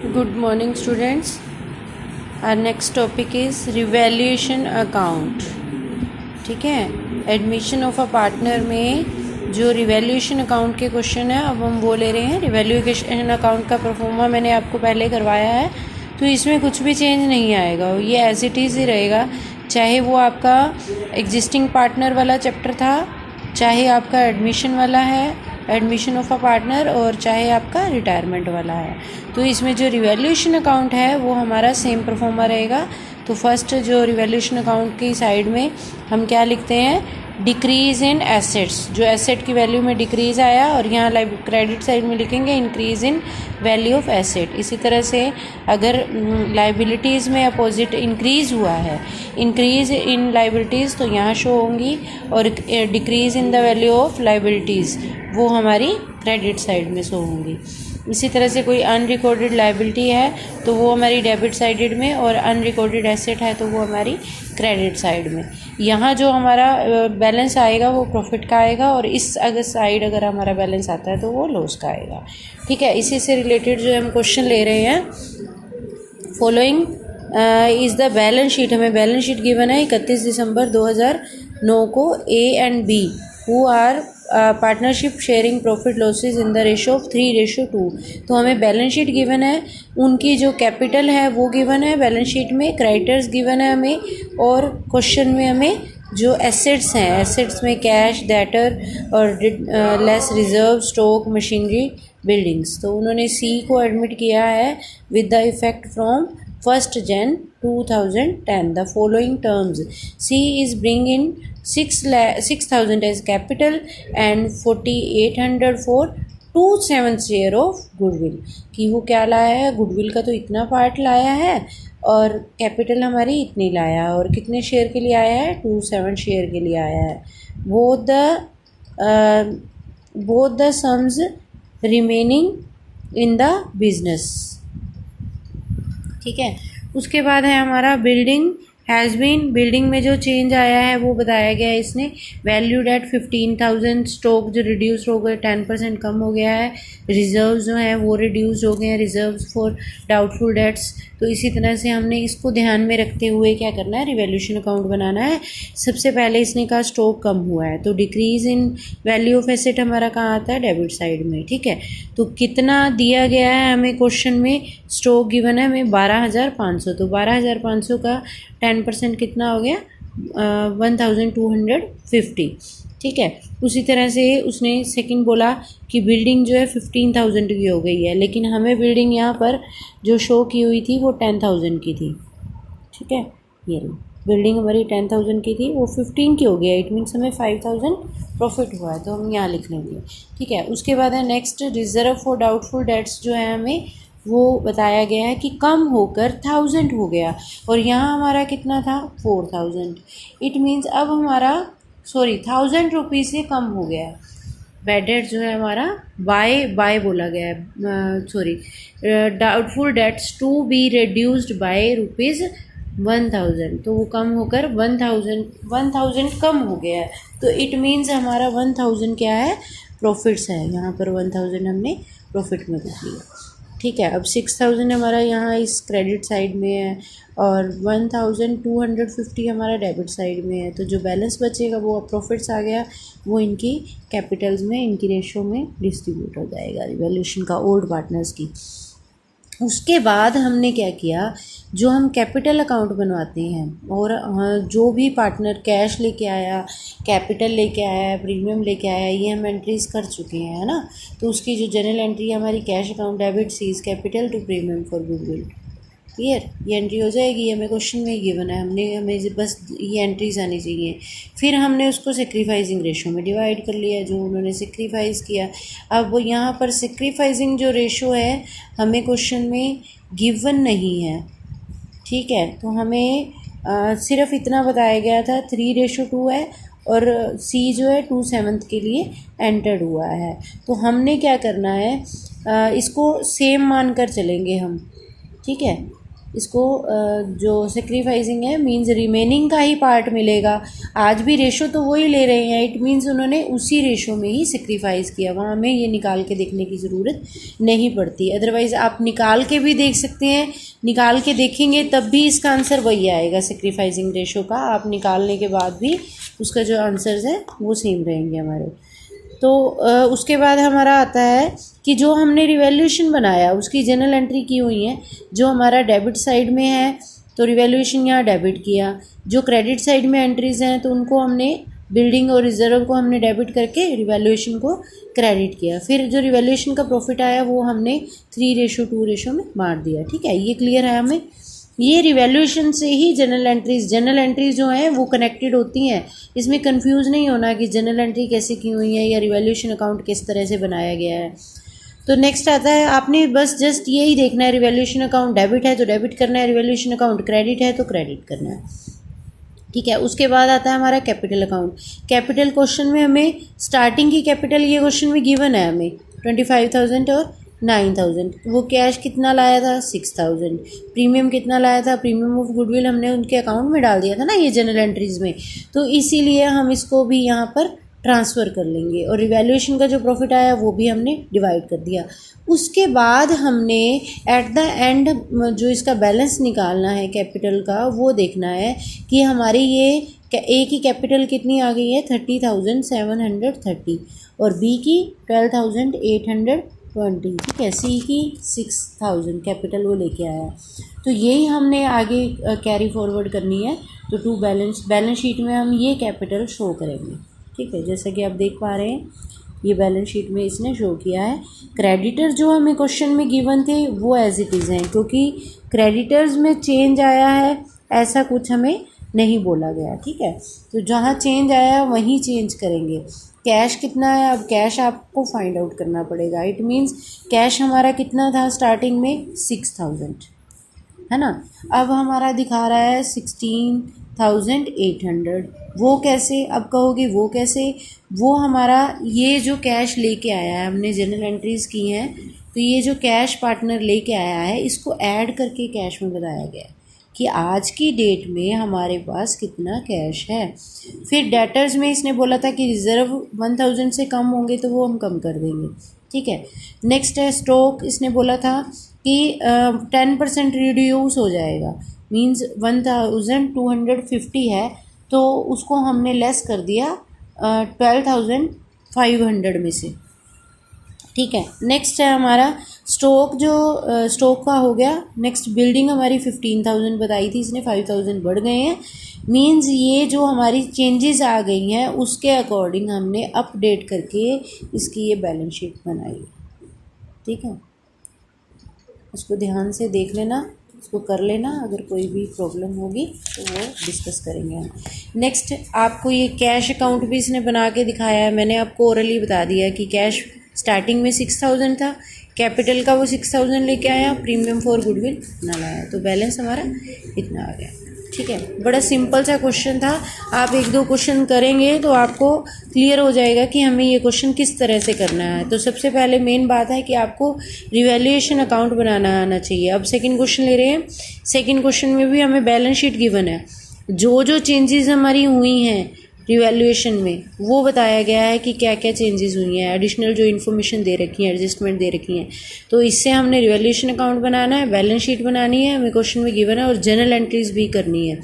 Good morning students. Our next topic is revaluation account. ठीक है, admission of a partner में जो revaluation account के क्वेश्चन है अब हम वो ले रहे हैं। रिवैल्यूएशन अकाउंट का परफॉर्मा मैंने आपको पहले करवाया है, तो इसमें कुछ भी चेंज नहीं आएगा, ये एज इट इज़ ही रहेगा। चाहे वो आपका एग्जिस्टिंग पार्टनर वाला चैप्टर था, चाहे आपका एडमिशन वाला है, एडमिशन ऑफ अ पार्टनर, और चाहे आपका रिटायरमेंट वाला है, तो इसमें जो रिवैल्यूएशन अकाउंट है वो हमारा सेम परफॉर्मा रहेगा। तो फर्स्ट जो रिवैल्यूएशन अकाउंट की साइड में हम क्या लिखते हैं, डिक्रीज़ इन एसेट्स, जो एसेट की वैल्यू में डिक्रीज़ आया, और यहाँ क्रेडिट साइड में लिखेंगे increase in value of asset. इसी तरह से अगर लाइबिलिटीज़ में अपोजिट इंक्रीज़ हुआ है, इंक्रीज़ इन लाइबिलिटीज़, तो यहाँ शो होंगी, और decrease in the value of liabilities वो हमारी क्रेडिट साइड में शो होंगी। इसी तरह से कोई अनरिकॉर्डेड लाइबिलिटी है तो वो हमारी डेबिट साइडेड में, और अनरिकॉर्डेड एसेट है तो वो हमारी क्रेडिट साइड में। यहाँ जो हमारा बैलेंस आएगा वो प्रॉफिट का आएगा, और इस साइड अगर हमारा बैलेंस आता है तो वो लॉस का आएगा। ठीक है, इसी से रिलेटेड जो हम क्वेश्चन ले रहे हैं, following is the balance sheet. हमें बैलेंस शीट गिवन है 31 दिसंबर 2009 को, A and B who are partnership sharing profit losses in the ratio of 3:2। तो हमें बैलेंस शीट गिवन है, उनकी जो कैपिटल है वो गिवन है बैलेंस शीट में, क्रेडिटर्स गिवन है हमें, और क्वेश्चन में हमें जो एसेट्स हैं, एसेट्स में कैश, डेटर और less reserve, stock, machinery, buildings. तो उन्होंने सी को एडमिट किया है with the effect from 1 Jan 2010 the following terms. C is bring in 6,000 as capital and 4,800 for 2/7 share of goodwill। कि वो क्या लाया है, गुडविल का तो इतना पार्ट लाया है, और कैपिटल हमारी इतनी लाया है, और कितने शेयर के लिए आया है, 2/7 शेयर के लिए आया है। both the sums remaining in the business। ठीक है, उसके बाद है हमारा बिल्डिंग हैज़ बीन। बिल्डिंग में जो चेंज आया है वो बताया गया है इसने, वैल्यूड एट 15,000, स्टॉक जो रिड्यूस हो गए 10% कम हो गया है, रिजर्व्स जो हैं वो रिड्यूस हो गए हैं, रिजर्व्स फॉर डाउटफुल डेट्स। तो इसी तरह से हमने इसको ध्यान में रखते हुए क्या करना है, रिवैल्यूएशन अकाउंट बनाना है। सबसे पहले इसने कहा स्टॉक कम हुआ है, तो decrease in value of asset हमारा कहाँ आता है, डेबिट साइड में। ठीक है, तो कितना दिया गया है हमें क्वेश्चन में, स्टॉक गिवन है हमें 12,500, तो 12,500 का 10% कितना हो गया, 1,250। ठीक है, उसी तरह से उसने सेकंड बोला कि बिल्डिंग जो है 15,000 की हो गई है, लेकिन हमें बिल्डिंग यहाँ पर जो शो की हुई थी वो 10,000 की थी। ठीक है, ये बिल्डिंग हमारी 10,000 की थी, वो 15 की हो गया, इट मीन्स हमें 5,000 प्रॉफिट हुआ है, तो हम यहाँ लिख लेंगे। ठीक है, उसके बाद है next, reserve for doubtful debts जो है हमें वो बताया गया है कि कम होकर 1,000 हो गया, और यहाँ हमारा कितना था, 4,000। इट मीन्स अब हमारा 1,000 रुपीज़ से कम हो गया है। बैड डेट जो है हमारा बाय बोला गया है, doubtful debts to be reduced by ₹1,000, तो वो कम होकर 1,000 कम हो गया है। तो इट मीन्स हमारा 1,000 क्या है, प्रॉफिट्स है, यहाँ पर 1,000 हमने प्रॉफिट में लिख लिया। ठीक है, अब 6,000 हमारा यहाँ इस क्रेडिट साइड में है, और 1,250 हमारा डेबिट साइड में है, तो जो बैलेंस बचेगा वो प्रॉफिट्स आ गया, वो इनकी कैपिटल्स में, इनकी रेशो में डिस्ट्रीब्यूट हो जाएगा रिवैल्यूएशन का ओल्ड पार्टनर्स की। उसके बाद हमने क्या किया, जो हम कैपिटल अकाउंट बनवाते हैं, और जो भी पार्टनर कैश लेके आया, कैपिटल लेके आया, प्रीमियम लेके आया, ये हम एंट्रीज कर चुके हैं, है ना। तो उसकी जो जनरल एंट्री हमारी कैश अकाउंट डेबिट सीज capital to premium for goodwill, clear, ये एंट्री हो जाएगी। हमें क्वेश्चन में गिवन है, हमें बस ये एंट्रीज आनी चाहिए। फिर हमने उसको सेक्रीफाइसिंग रेशो में डिवाइड कर लिया, जो उन्होंने सेक्रीफाइस किया। अब वो यहाँ पर सेक्रीफाइसिंग जो रेशो है हमें क्वेश्चन में गिवन नहीं है। ठीक है, तो हमें सिर्फ इतना बताया गया था 3:2 है, और सी जो है 2/7 के लिए एंटर्ड हुआ है। तो हमने क्या करना है, इसको सेम मान कर चलेंगे हम। ठीक है, इसको जो सेक्रीफाइसिंग है मींस रिमेनिंग का ही पार्ट मिलेगा। आज भी रेशो तो वही ले रहे हैं, इट मींस उन्होंने उसी रेशो में ही सेक्रीफाइस किया, वहाँ हमें ये निकाल के देखने की ज़रूरत नहीं पड़ती। अदरवाइज़ आप निकाल के भी देख सकते हैं, निकाल के देखेंगे तब भी इसका आंसर वही आएगा सेक्रीफाइसिंग रेशो का। आप निकालने के बाद भी उसका जो आंसर्स है वो सेम रहेंगे हमारे। तो उसके बाद हमारा आता है कि जो हमने रिवैल्यूएशन बनाया उसकी जर्नल एंट्री की हुई है। जो हमारा डेबिट साइड में है तो रिवैल्यूएशन यहाँ डेबिट किया, जो क्रेडिट साइड में एंट्रीज़ हैं तो उनको हमने बिल्डिंग और रिजर्व को हमने डेबिट करके रिवैल्यूएशन को क्रेडिट किया। फिर जो रिवैल्यूएशन का प्रॉफिट आया वो हमने 3:2 में बांट दिया। ठीक है, ये क्लियर है हमें। ये रिवैल्यूएशन से ही जनरल एंट्रीज जो हैं वो कनेक्टेड होती हैं। इसमें कंफ्यूज नहीं होना कि जनरल एंट्री कैसे की हुई है या रिवैल्यूएशन अकाउंट किस तरह से बनाया गया है। तो नेक्स्ट आता है, आपने बस जस्ट यही देखना है, रिवैल्यूएशन अकाउंट डेबिट है तो डेबिट करना है, रिवैल्यूएशन अकाउंट क्रेडिट है तो क्रेडिट करना है। ठीक है, उसके बाद आता है हमारा कैपिटल अकाउंट। कैपिटल क्वेश्चन में हमें स्टार्टिंग की कैपिटल ये क्वेश्चन में गिवन है हमें 25,000 और 9,000। वो कैश कितना लाया था 6,000। प्रीमियम कितना लाया था, प्रीमियम ऑफ गुडविल हमने उनके अकाउंट में डाल दिया था ना ये जनरल एंट्रीज में, तो इसीलिए हम इसको भी यहाँ पर ट्रांसफ़र कर लेंगे। और रिवैल्यूएशन का जो प्रॉफिट आया वो भी हमने डिवाइड कर दिया। उसके बाद हमने एट द एंड जो इसका बैलेंस निकालना है कैपिटल का, वो देखना है कि हमारी ये ए की कैपिटल कितनी आ गई है 30,730 और बी की 12,820। ठीक है, सी की 6,000 कैपिटल वो लेके आया। तो यही हमने आगे कैरी फॉरवर्ड करनी है। तो टू बैलेंस शीट में हम ये कैपिटल शो करेंगे। ठीक है, जैसा कि आप देख पा रहे हैं ये बैलेंस शीट में इसने शो किया है। क्रेडिटर जो हमें क्वेश्चन में गिवन थे वो एज इट इज़ हैं, क्योंकि क्रेडिटर्स में चेंज आया है ऐसा कुछ हमें नहीं बोला गया। ठीक है, तो जहाँ चेंज आया वहीं चेंज करेंगे। कैश कितना है, अब कैश आपको फाइंड आउट करना पड़ेगा। इट मीन्स कैश हमारा कितना था स्टार्टिंग में 6,000 है ना, अब हमारा दिखा रहा है 16,800। वो कैसे, अब कहोगे वो कैसे, वो हमारा ये जो कैश लेके आया है, हमने जनरल एंट्रीज़ की हैं तो ये जो कैश पार्टनर लेके आया है इसको ऐड करके कैश में बताया गया कि आज की डेट में हमारे पास कितना कैश है। फिर डेटर्स में इसने बोला था कि रिज़र्व 1,000 से कम होंगे तो वो हम कम कर देंगे। ठीक है, नेक्स्ट है स्टॉक, इसने बोला था कि 10% रिड्यूस हो जाएगा, मींस 1,250 है तो उसको हमने लेस कर दिया 12,500 में से। ठीक है, नेक्स्ट है हमारा स्टॉक, जो स्टॉक का हो गया। नेक्स्ट बिल्डिंग हमारी 15,000 बताई थी इसने, 5,000 बढ़ गए हैं, मींस ये जो हमारी चेंजेस आ गई हैं उसके अकॉर्डिंग हमने अपडेट करके इसकी ये बैलेंस शीट बनाई। ठीक है, उसको ध्यान से देख लेना, उसको कर लेना, अगर कोई भी प्रॉब्लम होगी तो वो डिस्कस करेंगे हम। नेक्स्ट आपको ये कैश अकाउंट भी इसने बना के दिखाया है। मैंने आपको ओरली बता दिया कि कैश स्टार्टिंग में 6,000 था, कैपिटल का वो 6,000 लेके आया, प्रीमियम फॉर गुडविल ना लाया, तो बैलेंस हमारा इतना आ गया। ठीक है, बड़ा सिंपल सा क्वेश्चन था। आप 1-2 क्वेश्चन करेंगे तो आपको क्लियर हो जाएगा कि हमें ये क्वेश्चन किस तरह से करना है। तो सबसे पहले मेन बात है कि आपको रिवैल्यूएशन अकाउंट बनाना आना चाहिए। अब सेकंड क्वेश्चन ले रहे हैं। सेकंड क्वेश्चन में भी हमें बैलेंस शीट गिवन है, जो चेंजेस हमारी हुई हैं रिवैल्यूएशन में वो बताया गया है कि क्या क्या चेंजेस हुई हैं, एडिशनल जो इन्फॉर्मेशन दे रखी है, एडजस्टमेंट दे रखी हैं। तो इससे हमने रिवैल्यूएशन अकाउंट बनाना है, बैलेंस शीट बनानी है, हमें क्वेश्चन में गिवन है, और जनरल एंट्रीज़ भी करनी है।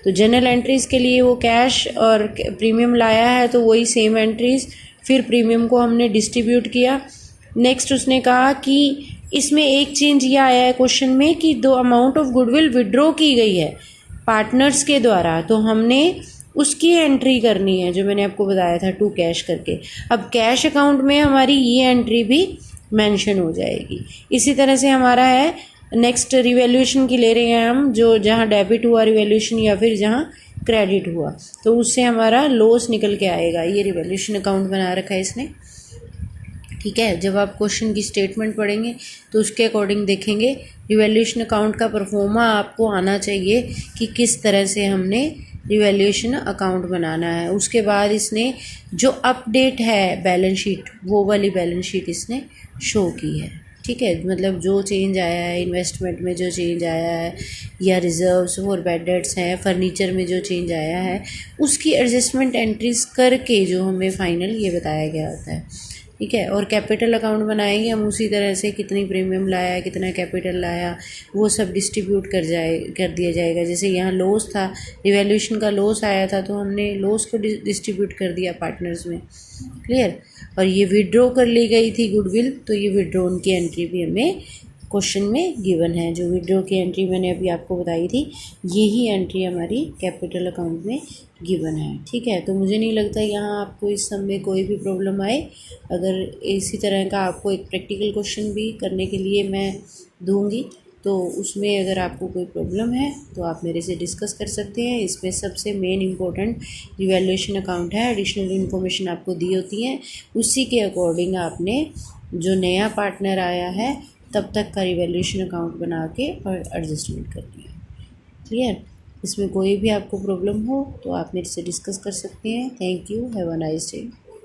तो जनरल एंट्रीज़ के लिए वो कैश और प्रीमियम लाया है तो वही सेम एंट्रीज़, फिर प्रीमियम को हमने डिस्ट्रीब्यूट किया। नेक्स्ट उसने कहा कि इसमें एक चेंज ये आया है क्वेश्चन में कि दो अमाउंट ऑफ गुडविल विड्रॉ की गई है पार्टनर्स के द्वारा, तो हमने उसकी एंट्री करनी है जो मैंने आपको बताया था टू कैश करके। अब कैश अकाउंट में हमारी ये एंट्री भी मेंशन हो जाएगी। इसी तरह से हमारा है नेक्स्ट रिवैल्यूएशन की ले रहे हैं हम, जो जहाँ डेबिट हुआ रिवैल्यूएशन या फिर जहाँ क्रेडिट हुआ तो उससे हमारा लॉस निकल के आएगा। ये रिवैल्यूएशन अकाउंट बना रखा है इसने। ठीक है, जब आप क्वेश्चन की स्टेटमेंट पढ़ेंगे तो उसके अकॉर्डिंग देखेंगे। रिवैल्यूएशन अकाउंट का परफॉर्मा आपको आना चाहिए कि किस तरह से हमने रिवैल्यूएशन अकाउंट बनाना है। उसके बाद इसने जो अपडेट है बैलेंस शीट, वो वाली बैलेंस शीट इसने शो की है। ठीक। ठीक है, मतलब जो चेंज आया है, इन्वेस्टमेंट में जो चेंज आया है, या रिजर्व्स और बैड डेट्स हैं, फर्नीचर में जो चेंज आया है, उसकी एडजस्टमेंट एंट्रीज करके जो हमें फाइनल ये बताया गया होता है। ठीक है, और कैपिटल अकाउंट बनाएंगे हम उसी तरह से, कितनी प्रीमियम लाया, कितना कैपिटल लाया, वो सब डिस्ट्रीब्यूट कर दिया जाएगा। जैसे यहाँ लॉस था, रिवैल्यूएशन का लॉस आया था, तो हमने लॉस को डिस्ट्रीब्यूट कर दिया पार्टनर्स में। क्लियर। और ये विड्रॉ कर ली गई थी गुडविल, तो ये विड्रॉन की एंट्री भी हमें क्वेश्चन में गिवन है। जो विड्रॉ की एंट्री मैंने अभी आपको बताई थी, यही एंट्री हमारी कैपिटल अकाउंट में गिवन है। ठीक है, तो मुझे नहीं लगता यहाँ आपको इस सब में कोई भी प्रॉब्लम आए। अगर इसी तरह का आपको एक प्रैक्टिकल क्वेश्चन भी करने के लिए मैं दूंगी, तो उसमें अगर आपको कोई प्रॉब्लम है तो आप मेरे से डिस्कस कर सकते हैं। इसमें सबसे मेन इम्पोर्टेंट रिवैल्यूएशन अकाउंट है। एडिशनल इन्फॉर्मेशन आपको दी होती है, उसी के अकॉर्डिंग आपने जो नया पार्टनर आया है तब तक का रिवैल्यूएशन अकाउंट बना के और एडजस्टमेंट करनी है। क्लियर। इसमें कोई भी आपको प्रॉब्लम हो तो आप मेरे से डिस्कस कर सकते हैं। Thank you, have a nice day.